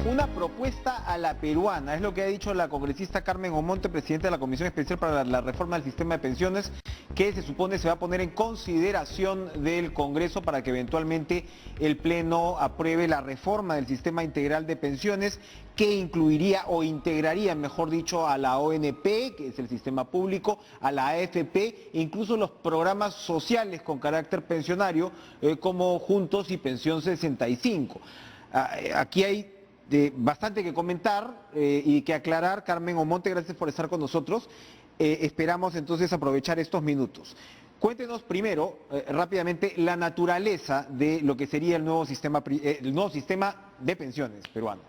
Una propuesta a la peruana, es lo que ha dicho la congresista Carmen Omonte, presidenta de la Comisión Especial para la Reforma del Sistema de Pensiones, que se supone se va a poner en consideración del Congreso para que eventualmente el Pleno apruebe la reforma del Sistema Integral de Pensiones, que incluiría o integraría, mejor dicho, a la ONP, que es el sistema público, a la AFP, e incluso los programas sociales con carácter pensionario, como Juntos y Pensión 65. Aquí hay bastante que comentar y que aclarar. Carmen Omonte, gracias por estar con nosotros. Esperamos entonces aprovechar estos minutos. Cuéntenos primero, rápidamente, la naturaleza de lo que sería el nuevo sistema de pensiones peruano.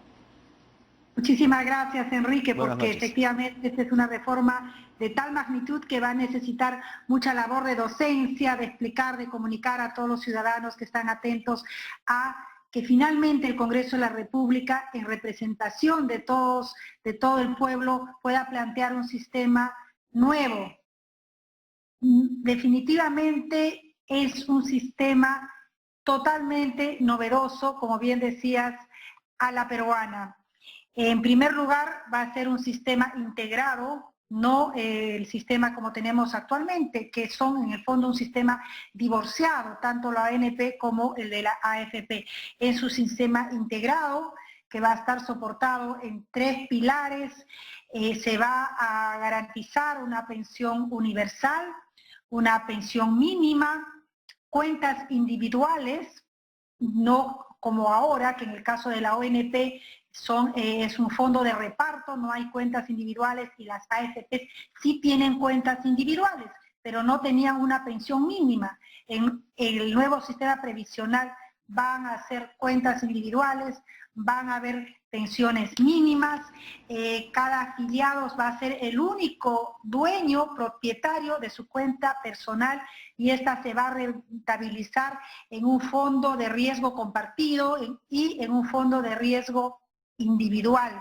Muchísimas gracias, Enrique, Buenas porque noches. efectivamente esta es una reforma de tal magnitud que va a necesitar mucha labor de docencia, de explicar, de comunicar a todos los ciudadanos que están atentos a que finalmente el Congreso de la República, en representación de todo el pueblo, pueda plantear un sistema nuevo. Definitivamente es un sistema totalmente novedoso, como bien decías, a la peruana. En primer lugar, va a ser un sistema integrado, no el sistema como tenemos actualmente, que son en el fondo un sistema divorciado, tanto la ANP como el de la AFP. Es un sistema integrado que va a estar soportado en 3 pilares. Se va a garantizar una pensión universal, una pensión mínima, cuentas individuales, no como ahora, que en el caso de la ONP es un fondo de reparto, no hay cuentas individuales, y las AFP sí tienen cuentas individuales, pero no tenían una pensión mínima. En el nuevo sistema previsional van a hacer cuentas individuales, van a haber pensiones mínimas, cada afiliado va a ser el único dueño, propietario de su cuenta personal, y esta se va a rentabilizar en un fondo de riesgo compartido y en un fondo de riesgo individual.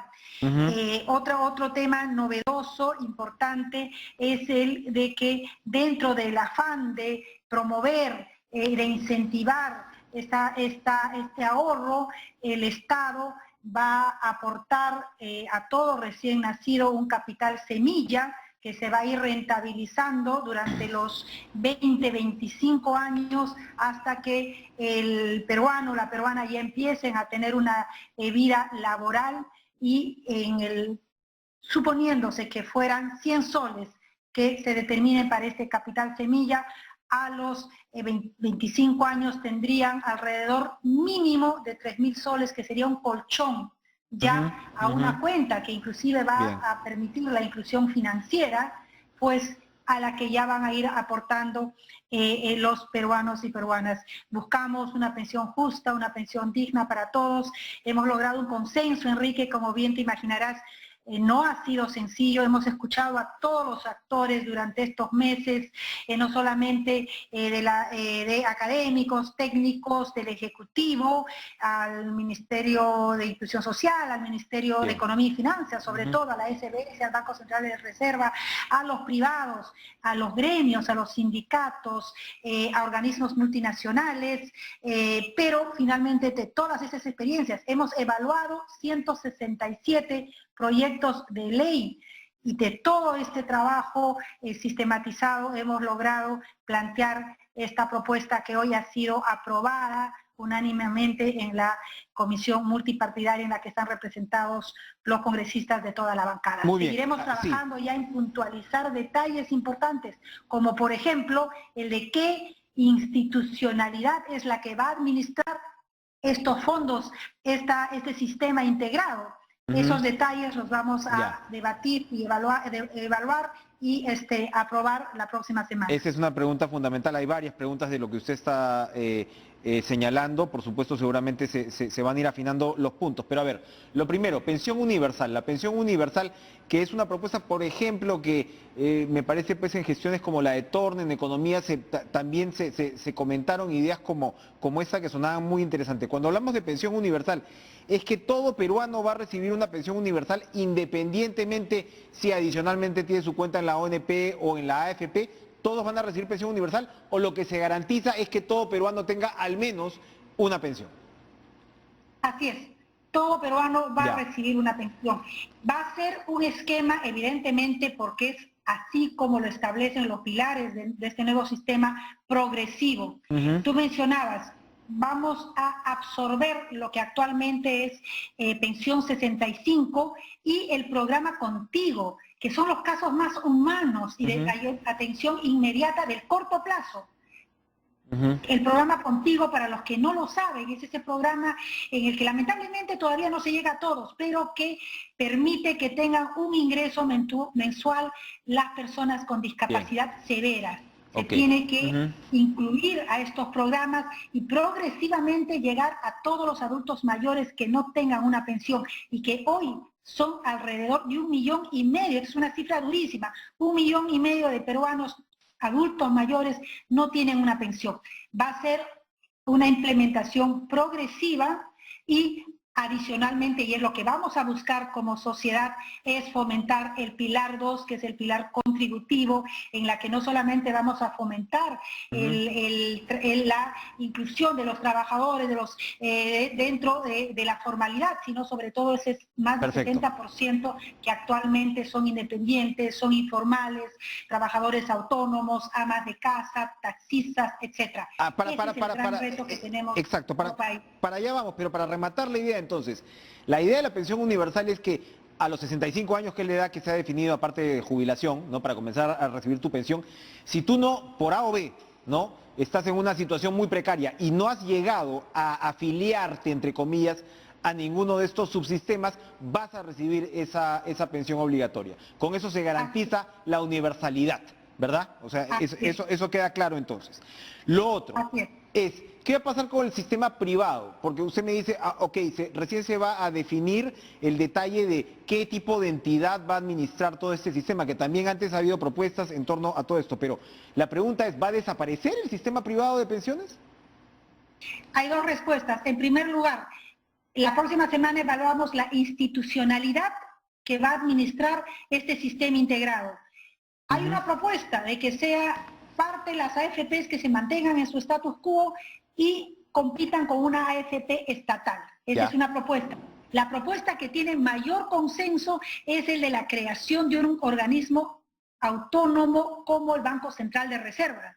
Otro tema novedoso, importante, es el de que dentro del afán de promover, de incentivar este ahorro, el Estado va a aportar a todo recién nacido un capital semilla que se va a ir rentabilizando durante los 20, 25 años hasta que el peruano o la peruana ya empiecen a tener una vida laboral, y suponiéndose que fueran 100 soles que se determinen para este capital semilla, a los 25 años tendrían alrededor mínimo de 3.000 soles, que sería un colchón ya a una cuenta que inclusive va a permitir la inclusión financiera, pues a la que ya van a ir aportando los peruanos y peruanas. Buscamos una pensión justa, una pensión digna para todos. Hemos logrado un consenso, Enrique, como bien te imaginarás. No ha sido sencillo, hemos escuchado a todos los actores durante estos meses, no solamente de académicos, técnicos, del Ejecutivo, al Ministerio de Inclusión Social, al Ministerio de Economía y Finanzas, sobre todo a la SBS, al Banco Central de Reserva, a los privados, a los gremios, a los sindicatos, a organismos multinacionales, pero finalmente de todas esas experiencias hemos evaluado 167 proyectos de ley, y de todo este trabajo sistematizado hemos logrado plantear esta propuesta que hoy ha sido aprobada unánimemente en la comisión multipartidaria en la que están representados los congresistas de toda la bancada. Seguiremos trabajando ya en puntualizar detalles importantes, como por ejemplo el de qué institucionalidad es la que va a administrar estos fondos, este sistema integrado. Esos detalles los vamos a debatir y evaluar y aprobar la próxima semana. Esa es una pregunta fundamental. Hay varias preguntas de lo que usted está señalando. Por supuesto, seguramente se van a ir afinando los puntos. Pero a ver, lo primero, pensión universal. La pensión universal, que es una propuesta, por ejemplo, que me parece pues en gestiones como la de Torne, en economía, también se comentaron ideas como esa que sonaban muy interesantes. Cuando hablamos de pensión universal, es que todo peruano va a recibir una pensión universal independientemente si adicionalmente tiene su cuenta en la ONP o en la AFP. ¿Todos van a recibir pensión universal, o lo que se garantiza es que todo peruano tenga al menos una pensión? Así es. todo peruano va Ya. a recibir una pensión. Va a ser un esquema, evidentemente, porque es así como lo establecen los pilares de este nuevo sistema progresivo. Ujú. Tú mencionabas, vamos a absorber lo que actualmente es pensión 65 y el programa Contigo, que son los casos más humanos y de atención inmediata del corto plazo. Ujú. El programa Contigo, para los que no lo saben, es ese programa en el que lamentablemente todavía no se llega a todos, pero que permite que tengan un ingreso mensual las personas con discapacidad severa. Se Ok. tiene que incluir a estos programas y progresivamente llegar a todos los adultos mayores que no tengan una pensión y que hoy son alrededor de 1,5 millones, es una cifra durísima, 1,5 millones de peruanos adultos mayores no tienen una pensión. Va a ser una implementación progresiva y adicionalmente, y es lo que vamos a buscar como sociedad, es fomentar el pilar 2, que es el pilar contributivo, en la que no solamente vamos a fomentar la inclusión de los trabajadores dentro de la formalidad, sino sobre todo ese más del 70% que actualmente son independientes, son informales, trabajadores autónomos, amas de casa, taxistas, etc. Ese es el gran reto que tenemos. Exacto, para allá vamos, pero para rematar la idea entonces, la idea de la pensión universal es que a los 65 años, que es la edad que se ha definido aparte de jubilación, ¿no? Para comenzar a recibir tu pensión, si tú no, por A o B, ¿no? Estás en una situación muy precaria y no has llegado a afiliarte, entre comillas, a ninguno de estos subsistemas, vas a recibir esa pensión obligatoria. Con eso se garantiza la universalidad, ¿verdad? O sea, eso queda claro entonces. Lo otro es, ¿qué va a pasar con el sistema privado? Porque usted me dice, recién se va a definir el detalle de qué tipo de entidad va a administrar todo este sistema, que también antes ha habido propuestas en torno a todo esto, pero la pregunta es, ¿va a desaparecer el sistema privado de pensiones? Hay dos respuestas. En primer lugar, la próxima semana evaluamos la institucionalidad que va a administrar este sistema integrado. Hay una propuesta de que sea parte de las AFPs que se mantengan en su status quo y compitan con una AFP estatal. Esa es una propuesta. La propuesta que tiene mayor consenso es el de la creación de un organismo autónomo como el Banco Central de Reserva.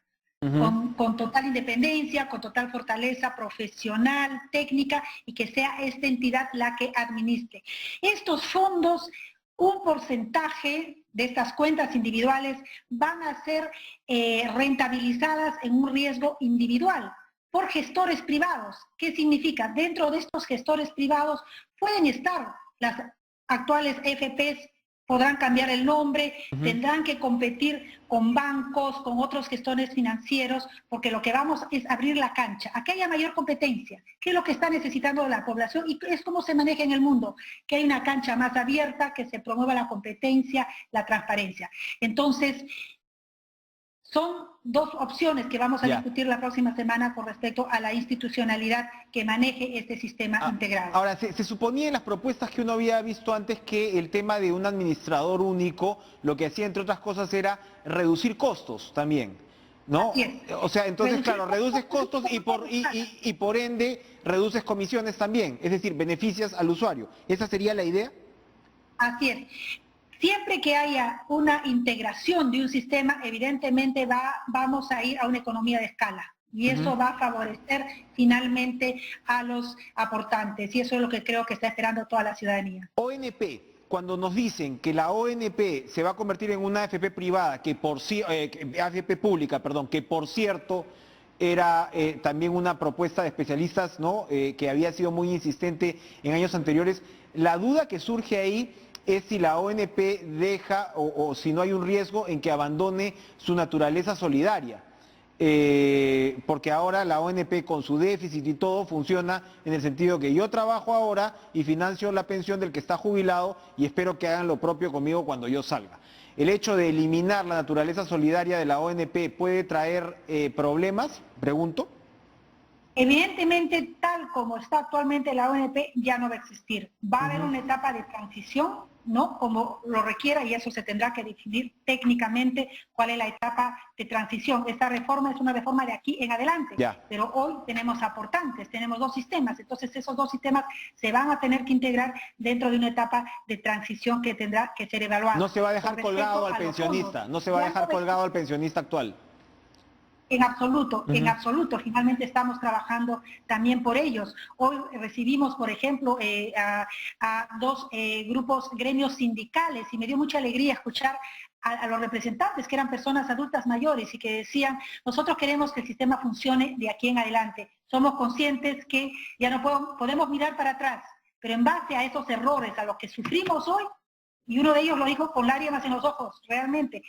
Con total independencia, con total fortaleza profesional, técnica, y que sea esta entidad la que administre. Estos fondos, un porcentaje de estas cuentas individuales van a ser rentabilizadas en un riesgo individual por gestores privados. ¿Qué significa? Dentro de estos gestores privados pueden estar las actuales FPs, podrán cambiar el nombre, tendrán que competir con bancos, con otros gestores financieros, porque lo que vamos es abrir la cancha, a que haya mayor competencia, que es lo que está necesitando la población y es como se maneja en el mundo, que hay una cancha más abierta, que se promueva la competencia, la transparencia. Entonces, son dos opciones que vamos a discutir la próxima semana con respecto a la institucionalidad que maneje este sistema integrado. Ahora, se suponía en las propuestas que uno había visto antes que el tema de un administrador único, lo que hacía, entre otras cosas, era reducir costos también, ¿no? O sea, entonces, claro, reduces costos y por ende reduces comisiones también, es decir, beneficias al usuario. ¿Esa sería la idea? Así es. Siempre que haya una integración de un sistema, evidentemente vamos a ir a una economía de escala. Y eso va a favorecer finalmente a los aportantes. Y eso es lo que creo que está esperando toda la ciudadanía. ONP, cuando nos dicen que la ONP se va a convertir en una AFP privada, AFP pública, perdón, que por cierto era también una propuesta de especialistas, ¿no? Que había sido muy insistente en años anteriores, la duda que surge ahí es si la ONP deja o si no hay un riesgo en que abandone su naturaleza solidaria. Porque ahora la ONP con su déficit y todo funciona en el sentido que yo trabajo ahora y financio la pensión del que está jubilado y espero que hagan lo propio conmigo cuando yo salga. ¿El hecho de eliminar la naturaleza solidaria de la ONP puede traer problemas? Pregunto. Evidentemente, tal como está actualmente la ONP, ya no va a existir. Va a haber una etapa de transición, ¿no? Como lo requiera, y eso se tendrá que definir técnicamente cuál es la etapa de transición. Esta reforma es una reforma de aquí en adelante, pero hoy tenemos aportantes, tenemos dos sistemas, entonces esos dos sistemas se van a tener que integrar dentro de una etapa de transición que tendrá que ser evaluada. No se va a dejar colgado al pensionista, no se va a dejar colgado al pensionista actual. En absoluto, finalmente estamos trabajando también por ellos. Hoy recibimos, por ejemplo, a dos grupos, gremios sindicales, y me dio mucha alegría escuchar a los representantes, que eran personas adultas mayores y que decían, nosotros queremos que el sistema funcione de aquí en adelante. Somos conscientes que ya no podemos mirar para atrás, pero en base a esos errores, a los que sufrimos hoy, y uno de ellos lo dijo con lágrimas en los ojos, realmente,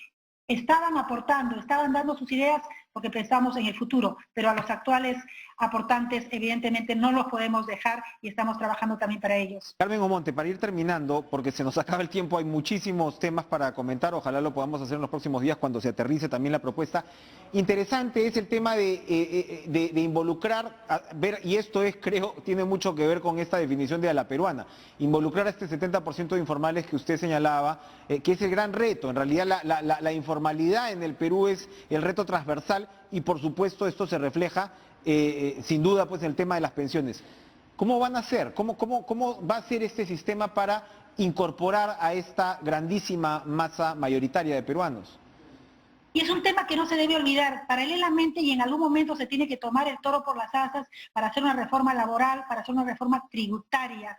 estaban aportando, estaban dando sus ideas porque pensamos en el futuro, pero a los actuales aportantes evidentemente no los podemos dejar y estamos trabajando también para ellos. Carmen Omonte, para ir terminando, porque se nos acaba el tiempo, hay muchísimos temas para comentar, ojalá lo podamos hacer en los próximos días cuando se aterrice también la propuesta. Interesante es el tema de involucrar, y esto es, creo, tiene mucho que ver con esta definición de a la peruana, involucrar a este 70% de informales que usted señalaba, que es el gran reto. En realidad la informalidad en el Perú es el reto transversal y por supuesto esto se refleja sin duda pues en el tema de las pensiones. ¿Cómo van a hacer? ¿Cómo va a ser este sistema para incorporar a esta grandísima masa mayoritaria de peruanos? Y es un tema que no se debe olvidar. Paralelamente, y en algún momento se tiene que tomar el toro por las asas para hacer una reforma laboral, para hacer una reforma tributaria,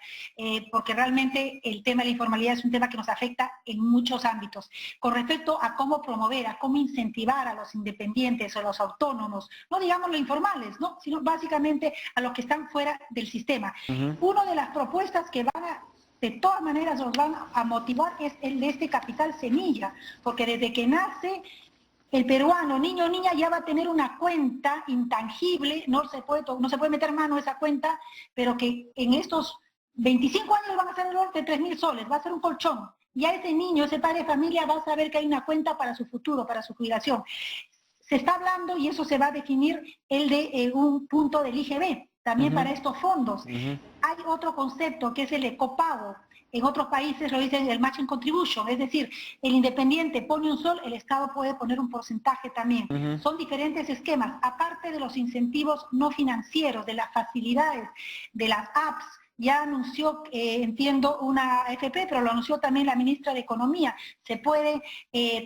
porque realmente el tema de la informalidad es un tema que nos afecta en muchos ámbitos. Con respecto a cómo promover, a cómo incentivar a los independientes o a los autónomos, no digamos los informales, ¿no?, sino básicamente a los que están fuera del sistema. Una de las propuestas que de todas maneras nos van a motivar es el de este capital semilla, porque desde que nace el peruano, niño o niña, ya va a tener una cuenta intangible, no se puede meter mano a esa cuenta, pero que en estos 25 años van a ser el valor de 3.000 soles, va a ser un colchón. Ya ese niño, ese padre de familia va a saber que hay una cuenta para su futuro, para su jubilación. Se está hablando, y eso se va a definir, el de un punto del IGB, también para estos fondos. Hay otro concepto que es el ecopago. En otros países lo dicen el matching contribution, es decir, el independiente pone un sol, el Estado puede poner un porcentaje también. Son diferentes esquemas, aparte de los incentivos no financieros, de las facilidades, de las apps. Ya anunció, entiendo, una AFP, pero lo anunció también la ministra de Economía. Se puede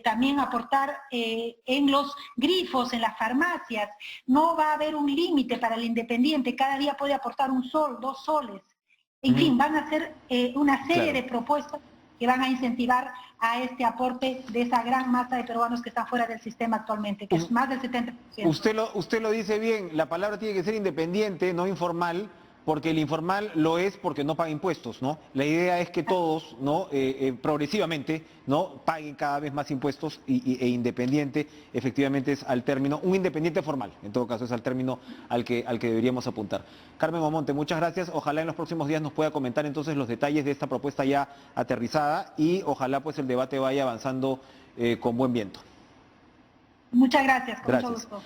también aportar en los grifos, en las farmacias. No va a haber un límite para el independiente, cada día puede aportar un sol, 2 soles. En fin, van a hacer una serie de propuestas que van a incentivar a este aporte de esa gran masa de peruanos que están fuera del sistema actualmente, que es más del 70%. Usted lo dice bien, la palabra tiene que ser independiente, no informal, porque el informal lo es porque no paga impuestos, ¿no? La idea es que todos, ¿no?, progresivamente, ¿no?, paguen cada vez más impuestos e independiente, efectivamente es al término, un independiente formal, en todo caso es al término al que deberíamos apuntar. Carmen Omonte, muchas gracias, ojalá en los próximos días nos pueda comentar entonces los detalles de esta propuesta ya aterrizada y ojalá pues el debate vaya avanzando con buen viento. Muchas gracias, con mucho gusto.